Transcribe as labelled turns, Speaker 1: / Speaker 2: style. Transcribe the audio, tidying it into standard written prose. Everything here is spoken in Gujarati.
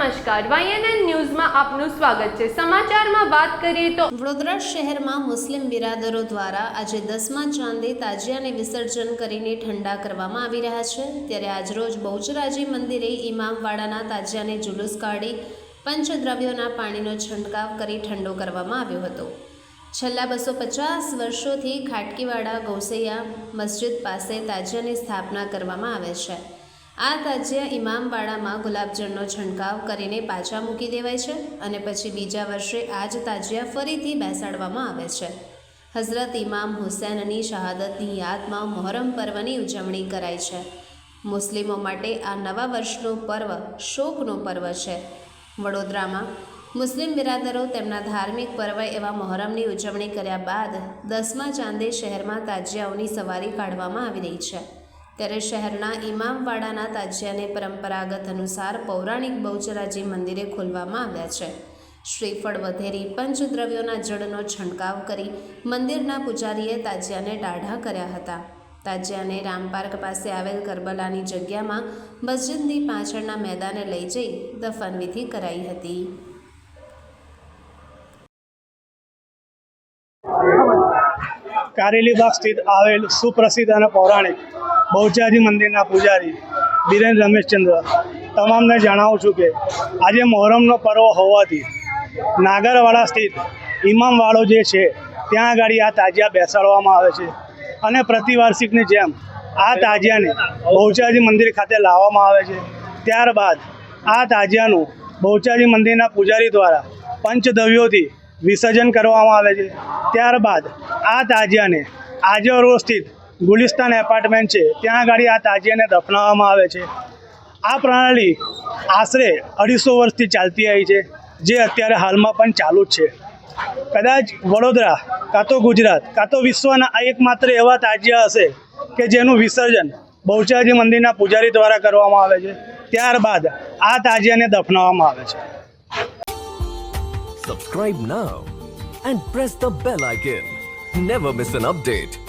Speaker 1: નમસ્કાર, YNN ન્યૂઝમાં આપનું સ્વાગત છે। સમાચારમાં વાત કરીએ તો
Speaker 2: વડોદરા શહેરમાં મુસ્લિમ બિરાદરો દ્વારા આજે 10મા ચાંદે તાજિયાને વિસર્જન કરીને ઠંડા કરવામાં આવી રહ્યા છે। ત્યારે આજરોજ બહુચરાજી મંદિરે ઇમામવાડાના તાજિયાને જુલુસ કાઢી પંચદ્રવ્યોના પાણીનો છંટકાવ કરી ઠંડો કરવામાં આવ્યો હતો। છેલ્લા 250 વર્ષોથી ખાટકીવાડા ગૌસૈયા મસ્જિદ પાસે તાજિયાની સ્થાપના કરવામાં આવે છે। આ તાજિયા ઇમામવાડામાં ગુલાબજળનો છંટકાવ કરીને પાછા મૂકી દેવાય છે અને પછી બીજા વર્ષે આ જ તાજિયા ફરીથી બેસાડવામાં આવે છે। હઝરત ઇમામ હુસૈનની શહાદતની યાદમાં મોહરમ પર્વની ઉજવણી કરાય છે। મુસ્લિમો માટે આ નવા વર્ષનો પર્વ શોકનો પર્વ છે। વડોદરામાં મુસ્લિમ બિરાદરો તેમના ધાર્મિક પર્વ એવા મોહરમની ઉજવણી કર્યા બાદ 10મા ચાંદે શહેરમાં તાજિયાઓની સવારી કાઢવામાં આવી રહી છે। ત્યારે શહેરના ઇમામવાડાના તાજિયાને પરંપરાગત અનુસાર પૌરાણિક બહુચરાજી મંદિરે ખોલવામાં આવ્યા છે। શ્રીફળ વધેરી પંચદ્રવ્યોના જળનો છંટકાવ કરી મંદિરના પૂજારીએ તાજિયાને ટાઢા કર્યા હતા। તાજિયાને રામપાર્ક પાસે આવેલ કરબલાની જગ્યામાં મસ્જિદની પાછળના મેદાને લઈ જઈ દફનવિધિ કરાઈ હતી।
Speaker 3: કારેલીબાગ સ્થિત આવેલ સુપ્રસિદ્ધ અને પૌરાણિક બહુચરાજી મંદિરના પૂજારી બિરેન રમેશચંદ્ર તમામને જણાવું છું કે આજે મોહરમનો પર્વ હોવાથી નાગરવાડા સ્થિત ઇમામવાડો જે છે ત્યાં આગળ આ તાજિયા બેસાડવામાં આવે છે અને પ્રતિવાર્ષિકની જેમ આ તાજિયાને બહુચરાજી મંદિર ખાતે લાવવામાં આવે છે। ત્યારબાદ આ તાજિયાનું બહુચરાજી મંદિરના પૂજારી દ્વારા પંચદ્રવ્યોથી વિસર્જન કરવામાં આવે છે। ત્યારબાદ આ તાજિયાને આજે રોડ સ્થિત ગુલિસ્તાન એપાર્ટમેન્ટ છે ત્યાં આગળ આ તાજિયાને દફનાવવામાં આવે છે। આ પ્રણાલી આશરે 250 વર્ષથી ચાલતી આવી છે, જે અત્યારે હાલમાં પણ ચાલુ જ છે। કદાચ વડોદરા કાં તો ગુજરાત કાં તો વિશ્વના આ એકમાત્ર એવા તાજિયા હશે કે જેનું વિસર્જન બહુચરાજી મંદિરના પૂજારી દ્વારા કરવામાં આવે છે। ત્યારબાદ આ તાજિયાને દફનાવવામાં આવે છે।
Speaker 4: Subscribe now and press the bell icon. Never miss an update.